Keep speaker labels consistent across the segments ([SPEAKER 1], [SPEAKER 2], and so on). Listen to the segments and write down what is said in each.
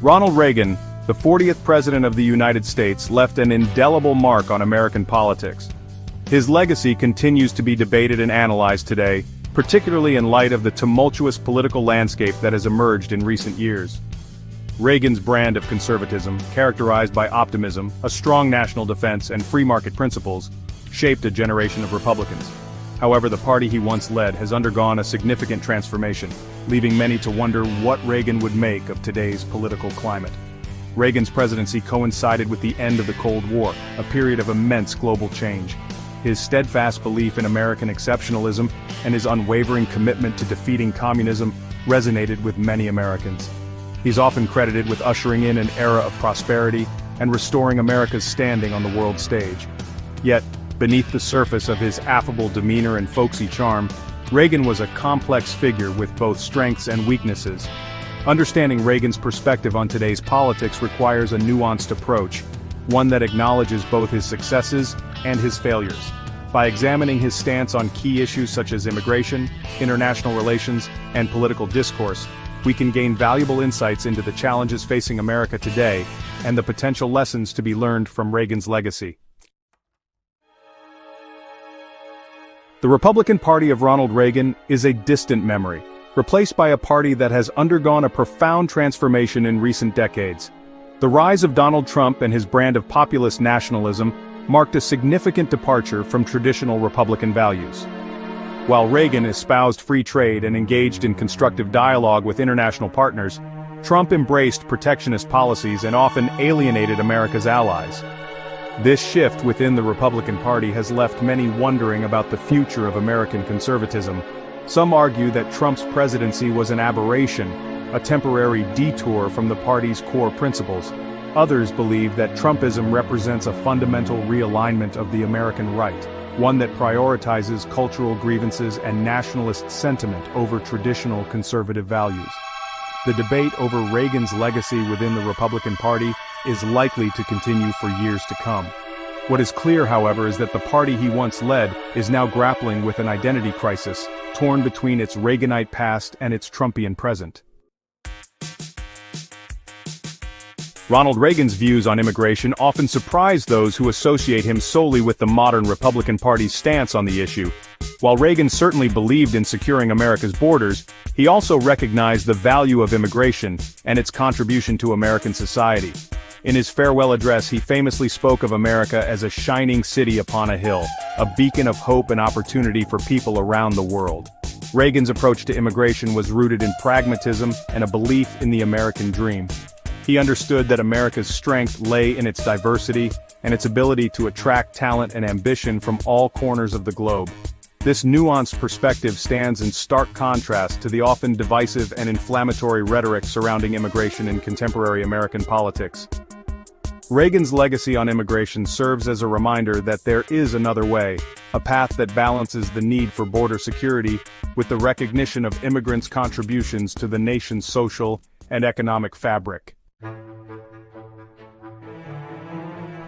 [SPEAKER 1] Ronald Reagan, the 40th President of the United States, left an indelible mark on American politics. His legacy continues to be debated and analyzed today, particularly in light of the tumultuous political landscape that has emerged in recent years. Reagan's brand of conservatism, characterized by optimism, a strong national defense, and free market principles, shaped a generation of Republicans. However, the party he once led has undergone a significant transformation, leaving many to wonder what Reagan would make of today's political climate. Reagan's presidency coincided with the end of the Cold War, a period of immense global change. His steadfast belief in American exceptionalism and his unwavering commitment to defeating communism resonated with many Americans. He's often credited with ushering in an era of prosperity and restoring America's standing on the world stage. Yet, beneath the surface of his affable demeanor and folksy charm, Reagan was a complex figure with both strengths and weaknesses. Understanding Reagan's perspective on today's politics requires a nuanced approach, one that acknowledges both his successes and his failures. By examining his stance on key issues such as immigration, international relations, and political discourse, we can gain valuable insights into the challenges facing America today and the potential lessons to be learned from Reagan's legacy. The Republican Party of Ronald Reagan is a distant memory, replaced by a party that has undergone a profound transformation in recent decades. The rise of Donald Trump and his brand of populist nationalism marked a significant departure from traditional Republican values. While Reagan espoused free trade and engaged in constructive dialogue with international partners, Trump embraced protectionist policies and often alienated America's allies. This shift within the Republican Party has left many wondering about the future of American conservatism. Some argue that Trump's presidency was an aberration, a temporary detour from the party's core principles. Others believe that Trumpism represents a fundamental realignment of the American right, one that prioritizes cultural grievances and nationalist sentiment over traditional conservative values. The debate over Reagan's legacy within the Republican Party is likely to continue for years to come. What is clear, however, is that the party he once led is now grappling with an identity crisis, torn between its Reaganite past and its Trumpian present. Ronald Reagan's views on immigration often surprise those who associate him solely with the modern Republican Party's stance on the issue. While Reagan certainly believed in securing America's borders, he also recognized the value of immigration and its contribution to American society. In his farewell address, he famously spoke of America as a shining city upon a hill, a beacon of hope and opportunity for people around the world. Reagan's approach to immigration was rooted in pragmatism and a belief in the American dream. He understood that America's strength lay in its diversity and its ability to attract talent and ambition from all corners of the globe. This nuanced perspective stands in stark contrast to the often divisive and inflammatory rhetoric surrounding immigration in contemporary American politics. Reagan's legacy on immigration serves as a reminder that there is another way, a path that balances the need for border security with the recognition of immigrants' contributions to the nation's social and economic fabric.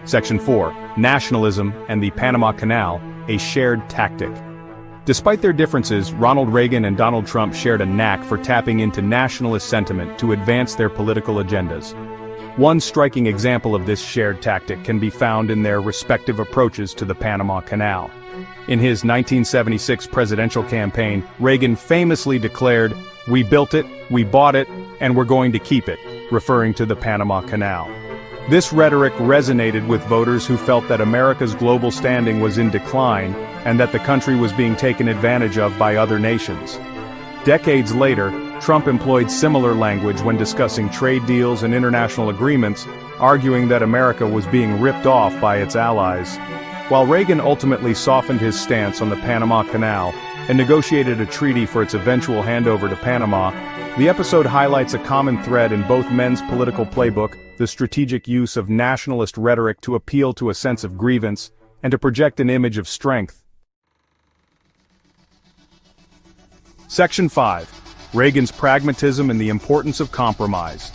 [SPEAKER 1] Section 4. Nationalism and the Panama Canal, a shared tactic. Despite their differences, Ronald Reagan and Donald Trump shared a knack for tapping into nationalist sentiment to advance their political agendas. One striking example of this shared tactic can be found in their respective approaches to the Panama Canal. In his 1976 presidential campaign, Reagan famously declared, "We built it, we bought it, and we're going to keep it," referring to the Panama Canal. This rhetoric resonated with voters who felt that America's global standing was in decline and that the country was being taken advantage of by other nations. Decades later, Trump employed similar language when discussing trade deals and international agreements, arguing that America was being ripped off by its allies. While Reagan ultimately softened his stance on the Panama Canal and negotiated a treaty for its eventual handover to Panama, the episode highlights a common thread in both men's political playbook: the strategic use of nationalist rhetoric to appeal to a sense of grievance and to project an image of strength. Section 5. Reagan's pragmatism and the importance of compromise.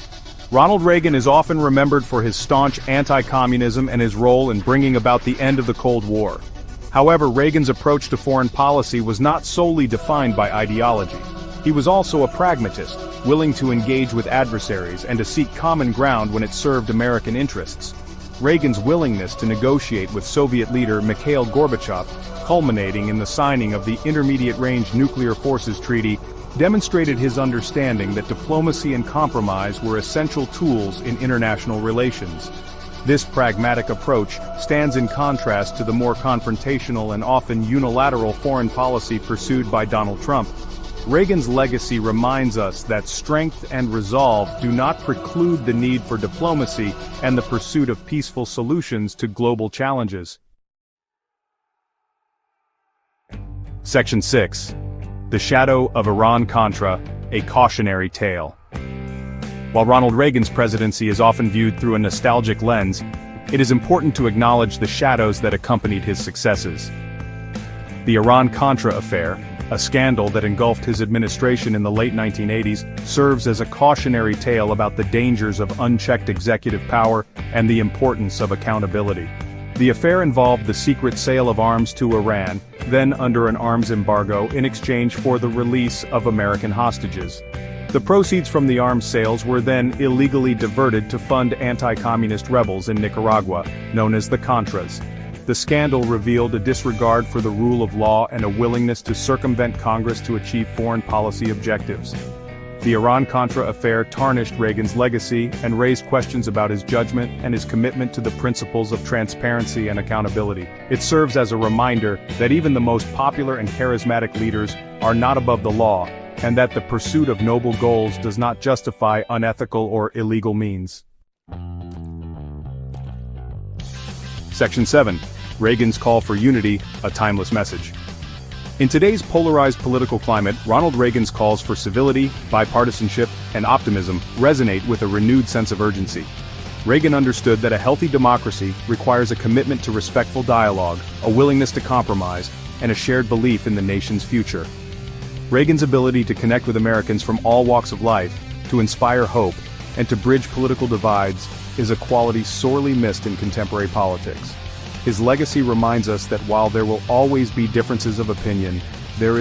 [SPEAKER 1] Ronald Reagan is often remembered for his staunch anti-communism and his role in bringing about the end of the Cold War. However, Reagan's approach to foreign policy was not solely defined by ideology. He was also a pragmatist, willing to engage with adversaries and to seek common ground when it served American interests. Reagan's willingness to negotiate with Soviet leader Mikhail Gorbachev, culminating in the signing of the Intermediate-Range Nuclear Forces Treaty, demonstrated his understanding that diplomacy and compromise were essential tools in international relations. This pragmatic approach stands in contrast to the more confrontational and often unilateral foreign policy pursued by Donald Trump. Reagan's legacy reminds us that strength and resolve do not preclude the need for diplomacy and the pursuit of peaceful solutions to global challenges. Section 6. The Shadow of Iran-Contra, a Cautionary Tale. While Ronald Reagan's presidency is often viewed through a nostalgic lens, it is important to acknowledge the shadows that accompanied his successes. The Iran-Contra affair, a scandal that engulfed his administration in the late 1980s, serves as a cautionary tale about the dangers of unchecked executive power and the importance of accountability. The affair involved the secret sale of arms to Iran, then under an arms embargo in exchange for the release of American hostages. The proceeds from the arms sales were then illegally diverted to fund anti-communist rebels in Nicaragua, known as the Contras. The scandal revealed a disregard for the rule of law and a willingness to circumvent Congress to achieve foreign policy objectives. The Iran-Contra affair tarnished Reagan's legacy and raised questions about his judgment and his commitment to the principles of transparency and accountability. It serves as a reminder that even the most popular and charismatic leaders are not above the law, and that the pursuit of noble goals does not justify unethical or illegal means. Section 7. Reagan's Call for Unity, a Timeless Message. In today's polarized political climate, Ronald Reagan's calls for civility, bipartisanship, and optimism resonate with a renewed sense of urgency. Reagan understood that a healthy democracy requires a commitment to respectful dialogue, a willingness to compromise, and a shared belief in the nation's future. Reagan's ability to connect with Americans from all walks of life, to inspire hope, and to bridge political divides is a quality sorely missed in contemporary politics. His legacy reminds us that while there will always be differences of opinion, there is